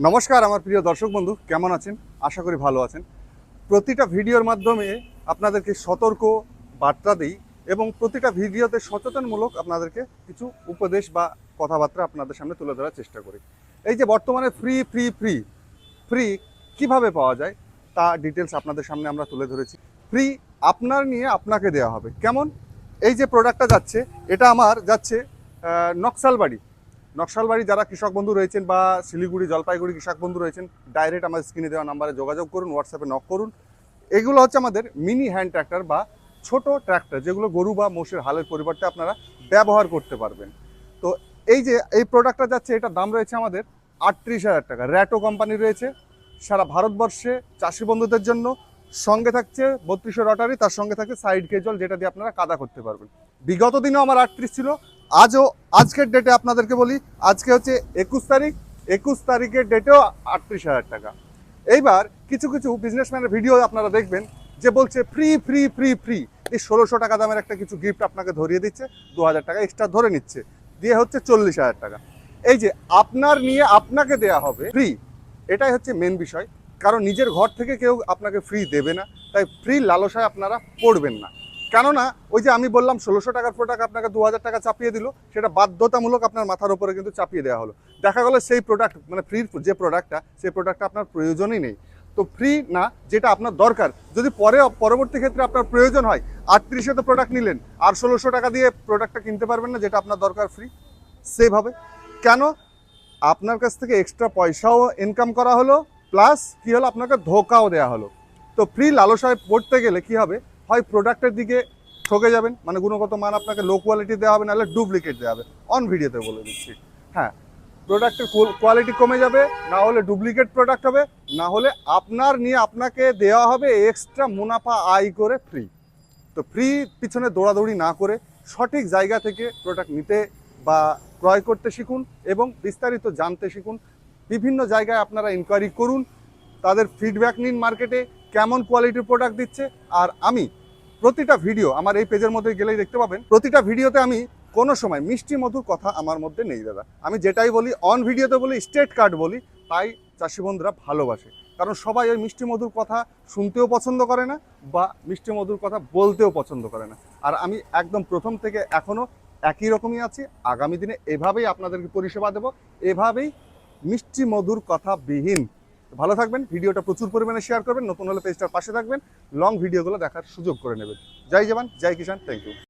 নমস্কার আমার প্রিয় দর্শক বন্ধু, কেমন আছেন? আশা করি ভালো আছেন। প্রতিটা ভিডিওর মাধ্যমে আপনাদেরকে সতর্ক বার্তা দিই এবং প্রতিটা ভিডিওতে সচেতনমূলক আপনাদেরকে কিছু উপদেশ বা কথাবার্তা আপনাদের সামনে তুলে ধরার চেষ্টা করি। এই যে বর্তমানে ফ্রি ফ্রি ফ্রি ফ্রি কিভাবে পাওয়া যায় তা ডিটেলস আপনাদের সামনে আমরা তুলে ধরেছি। ফ্রি আপনার নিয়ে আপনাকে দেওয়া হবে। কেমন? এই যে প্রোডাক্টটা যাচ্ছে, এটা আমার যাচ্ছে নকশালবাড়ি যারা কৃষক বন্ধু রয়েছেন বা শিলিগুড়ি জলপাইগুড়ি কৃষক বন্ধু রয়েছেন, ডাইরেক্ট আমার স্ক্রিনে দেওয়া নাম্বারে যোগাযোগ করুন, হোয়াটসঅ্যাপে নক করুন। এগুলো হচ্ছে আমাদের মিনি হ্যান্ড ট্র্যাক্টর বা ছোট ট্র্যাক্টর, যেগুলো গরু বা মোষের হালের পরিবর্তে আপনারা ব্যবহার করতে পারবেন। তো এই যে এই প্রোডাক্টটা যাচ্ছে, এটার দাম রয়েছে আমাদের 38,000 টাকা। র্যাটো কোম্পানি রয়েছে সারা ভারতবর্ষে চাষি বন্ধুদের জন্য। সঙ্গে থাকছে 3200 রটারি, তার সঙ্গে থাকছে সাইড কেজল, যেটা দিয়ে আপনারা কাদা করতে পারবেন। বিগত দিনেও আমার 38 ছিল, আজকের ডেটে আপনাদেরকে বলি, আজকে হচ্ছে 21 তারিখ, 21 তারিখের ডেটেও 38,000 টাকা। এইবার কিছু কিছু বিজনেসম্যানের ভিডিও আপনারা দেখবেন যে বলছে ফ্রি ফ্রি ফ্রি ফ্রি, এই 1600 টাকা দামের একটা কিছু গিফট আপনাকে ধরিয়ে দিচ্ছে, 2000 টাকা এক্সট্রা ধরে নিচ্ছে, দিয়ে হচ্ছে 40,000 টাকা। এই যে আপনার নিয়ে আপনাকে দেয়া হবে ফ্রি, এটাই হচ্ছে মেন বিষয়। কারণ নিজের ঘর থেকে কেউ আপনাকে ফ্রি দেবে না, তাই ফ্রি লালসায় আপনারা পড়বেন না। কেননা ওই যে আমি বললাম 1600 টাকার প্রোডাক্ট আপনাকে 2000 টাকা চাপিয়ে দিল, সেটা বাধ্যতামূলক আপনার মাথার উপরে কিন্তু চাপিয়ে দেওয়া হলো। দেখা গেলো সেই প্রোডাক্ট মানে ফ্রির যে প্রোডাক্টটা, সেই প্রোডাক্টটা আপনার প্রয়োজনই নেই। তো ফ্রি না, যেটা আপনার দরকার, যদি পরবর্তী ক্ষেত্রে আপনার প্রয়োজন হয়, 38-এ তো প্রোডাক্ট নিলেন, আর 1600 টাকা দিয়ে প্রোডাক্টটা কিনতে পারবেন না যেটা আপনার দরকার ফ্রি। সেভাবে কেন আপনার কাছ থেকে এক্সট্রা পয়সাও ইনকাম করা হলো, প্লাস কী হলো, আপনাকে ধোকাও দেওয়া হলো। তো ফ্রি লালসায় পড়তে গেলে কি হবে, হয় প্রোডাক্টের দিকে ঠকে যাবেন, মানে গুণগত মান আপনাকে লো কোয়ালিটি দেওয়া হবে, নাহলে ডুপ্লিকেট দেওয়া হবে। অন ভিডিওতে বলে দিচ্ছি, হ্যাঁ, প্রোডাক্টের কোয়ালিটি কমে যাবে, না হলে ডুপ্লিকেট প্রোডাক্ট হবে, না হলে আপনার নিয়ে আপনাকে দেওয়া হবে এক্সট্রা মুনাফা আয় করে ফ্রি। তো ফ্রি পিছনে দৌড়াদৌড়ি না করে সঠিক জায়গা থেকে প্রোডাক্ট নিতে বা ক্রয় করতে শিখুন এবং বিস্তারিত জানতে শিখুন। বিভিন্ন জায়গায় আপনারা ইনকোয়ারি করুন, তাদের ফিডব্যাক নিন, মার্কেটে কেমন কোয়ালিটির প্রোডাক্ট দিচ্ছে। আর আমি প্রতিটা ভিডিও আমার এই পেজের মধ্যে গেলেই দেখতে পাবেন, প্রতিটা ভিডিওতে আমি কোনো সময় মিষ্টি মধুর কথা আমার মধ্যে নেই দাদা। আমি যেটাই বলি অন ভিডিওতে বলি, স্ট্রেট কাট বলি, তাই চাষি বন্ধুরা ভালোবাসে। কারণ সবাই ওই মিষ্টি মধুর কথা শুনতেও পছন্দ করে না বা মিষ্টি মধুর কথা বলতেও পছন্দ করে না। আর আমি একদম প্রথম থেকে এখনও একই রকমই আছি, আগামী দিনে এভাবেই আপনাদেরকে পরিষেবা দেবো, এভাবেই মিষ্টি মধুর কথা বিহীন। ভালো থাকবেন, ভিডিওটা প্রচুর পরিমাণে শেয়ার করবেন, নতুন হলে পেজটার পাশে থাকবেন, লং ভিডিওগুলো দেখার সুযোগ করে নেবেন। জয় জওয়ান, জয় কিষাণ, থ্যাংক ইউ।